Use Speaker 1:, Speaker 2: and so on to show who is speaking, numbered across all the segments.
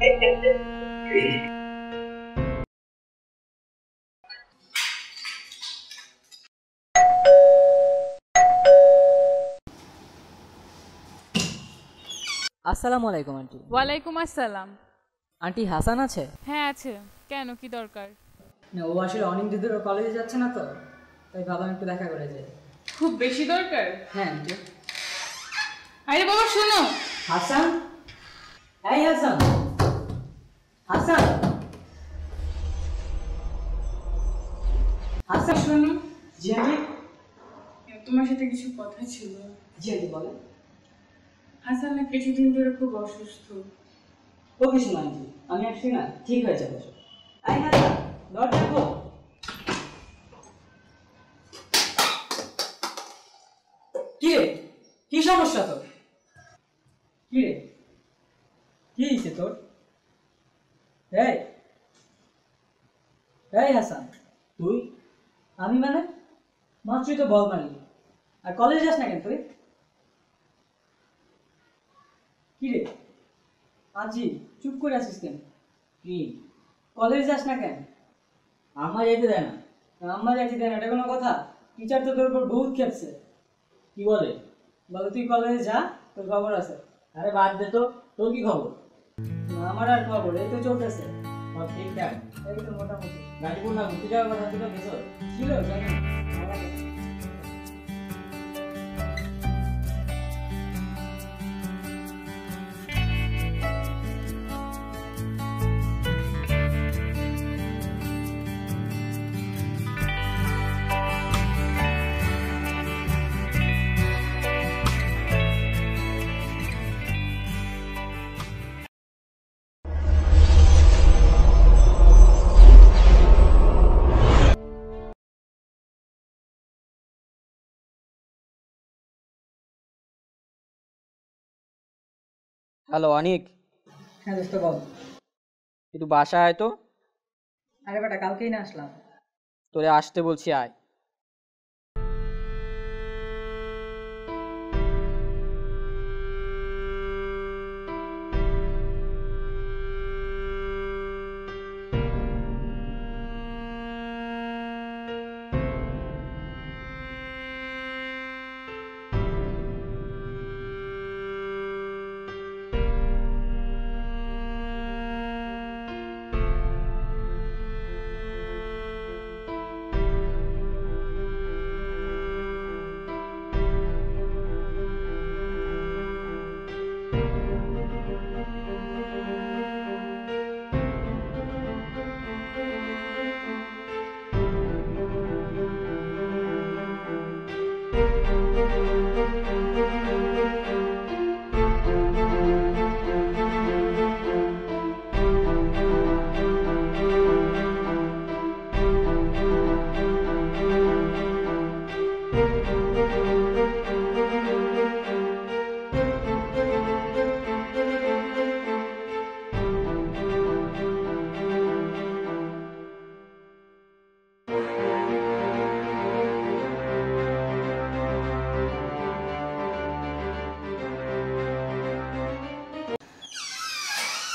Speaker 1: আসসালামু আলাইকুম আন্টি।
Speaker 2: ওয়ালাইকুম আসসালাম।
Speaker 1: আন্টি হাসান আছে?
Speaker 2: হ্যাঁ আছে, কেন কি দরকার?
Speaker 1: না, ও আসলে অনেক দিন ধরে কলেজে যাচ্ছে না তো, তাই ভাবলাম একটু দেখা করে যাই।
Speaker 2: খুব বেশি দরকার?
Speaker 1: হ্যাঁ আন্টি।
Speaker 2: আরে বাবা শোনো।
Speaker 1: হাসান, এই হাসান, হাসান, হাসান
Speaker 2: শোনো।
Speaker 1: জি আন্টি।
Speaker 2: তোমার সাথে কিছু কথা ছিল।
Speaker 1: জি আন্টি বলেন।
Speaker 2: হাসান না কিছুদিন ধরে খুব অসুস্থ।
Speaker 1: ও কিছু না আন্টি, আমি আসছি না, ঠিক হয়ে যাবে। এই হাসান, দরজা খোল। কি রে, কি সমস্যা তোর? কি রে, কি হয়েছে তোর? এই এই হাসান, তুই? আমি মানে? মাত্রই তো বল মারলি, আর কলেজ যাস না কেন তুই? কি রে আজি, চুপ করে আছিস কেন? কি, কলেজ যাস না কেন? আম্মা যেতে দেয় না। আম্মা যেতে দেয় না, এটা কোনো কথা? টিচার তো তোর উপর বহুত খেপছে। কি বলে? বলে তুই কলেজে যা, তোর খবর আছে। আরে বাদ দে তো, তোর কি খবর? আমার আর খবর, এই তো চলতেছে। সব ঠিকঠাক? এই তো মোটামুটি। গাজীপুর না ঘুরতে যাওয়ার কথা ছিল, গেছো? ছিল, জানি না। ভালো লাগে।
Speaker 3: হ্যালো অনিক,
Speaker 1: হ্যাঁ দোস্ত বল।
Speaker 3: একটু বাসায় আয় তো।
Speaker 1: আরে বেটা, কালকেই না আসলাম।
Speaker 3: তোরে আসতে বলছি, আয়।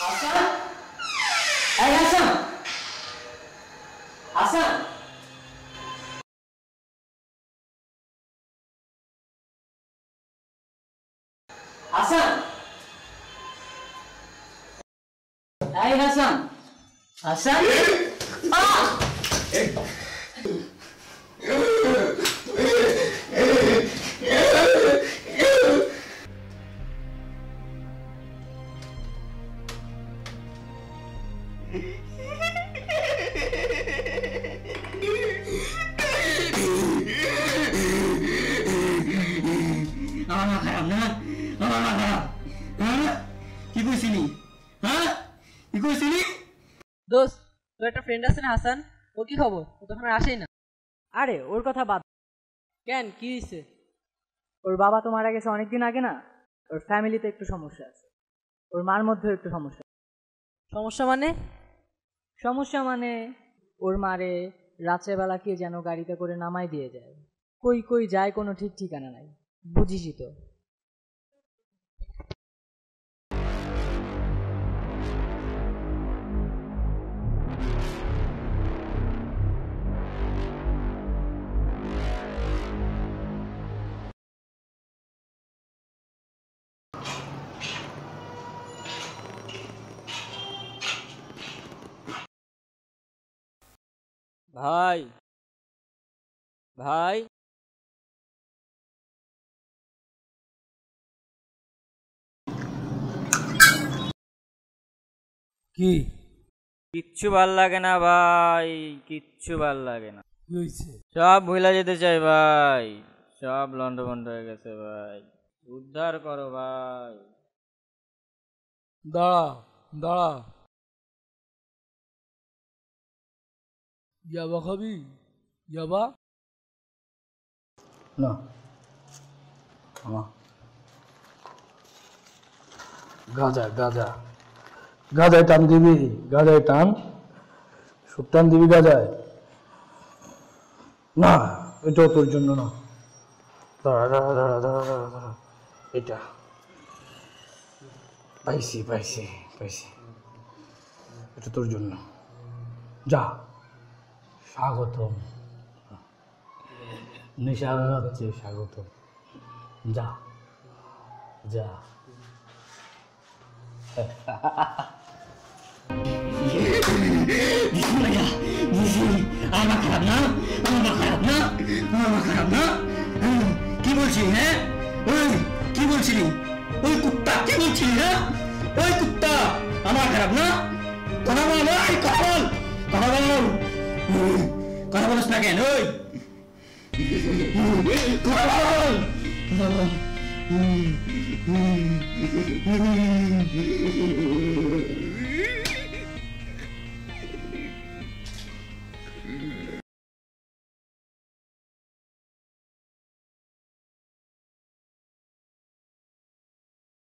Speaker 1: হাসান, এই হাসান, হাসান, হাসান, এই হাসান, হাসান।
Speaker 4: আমার খারাপ না, আমার খারাপ। হ্যাঁ কি কইছিলি? হ্যাঁ কি কইছিলি?
Speaker 5: দোস্ত, তোর একটা ফ্রেন্ড আছে না হাসান, ও কি খবর? ও তখন আর আসেই না।
Speaker 1: আরে ওর কথা বাদ।
Speaker 5: কেন, কি হয়েছে?
Speaker 1: ওর বাবা তো মারা গেছে অনেকদিন আগে না, ওর ফ্যামিলিতে একটু সমস্যা আছে, ওর মার মধ্যেও একটু সমস্যা।
Speaker 5: সমস্যা মানে?
Speaker 1: সমস্যা মানে ওর মারে রাত্রেবেলা কে যেন গাড়িতে করে নামাই দিয়ে যায়, কই কই যায় কোনো ঠিক ঠিকানা নাই, বুঝিসই তো।
Speaker 3: ভাই ভাই
Speaker 6: কি
Speaker 3: কিচ্ছু ভাল লাগে না ভাই, কিচ্ছু ভাল লাগে না।
Speaker 6: হয়েছে?
Speaker 3: সব ভুলে যেতে চাই ভাই, সব লন্ডভন্ড হয়ে গেছে ভাই, উদ্ধার করো ভাই।
Speaker 6: দাঁড়া দাঁড়া, ইয়াবা খাবি? ইয়াবা
Speaker 7: না আমা গাঁজা গাঁজা গাঁজায় টান দিবি, গাঁজায় টান, সুদ টান দিবি গাঁজায়। না এটাও তোর জন্য না। দাঁড়া দাঁড়া দাঁড়া দাঁড়া দাঁড়া দাঁড়া, এটা পাইছি পাইছি পাইছি, এটা তোর জন্য। যা, স্বাগতম, নেশা হচ্ছে স্বাগতম। যা যা।
Speaker 4: আমার খারাপ না, আমার খারাপ না, আমার খারাপ না। কি বলছিলি? হ্যাঁ ওই কি বলছিলি? ওই কুত্তা কি বলছিলি? হ্যাঁ ওই কুত্তা আমার খারাপ না? কথা বল, ওই কথা বল, কথা বল, কথা বলিস না কেন? ওই কথা বল, কথা বল।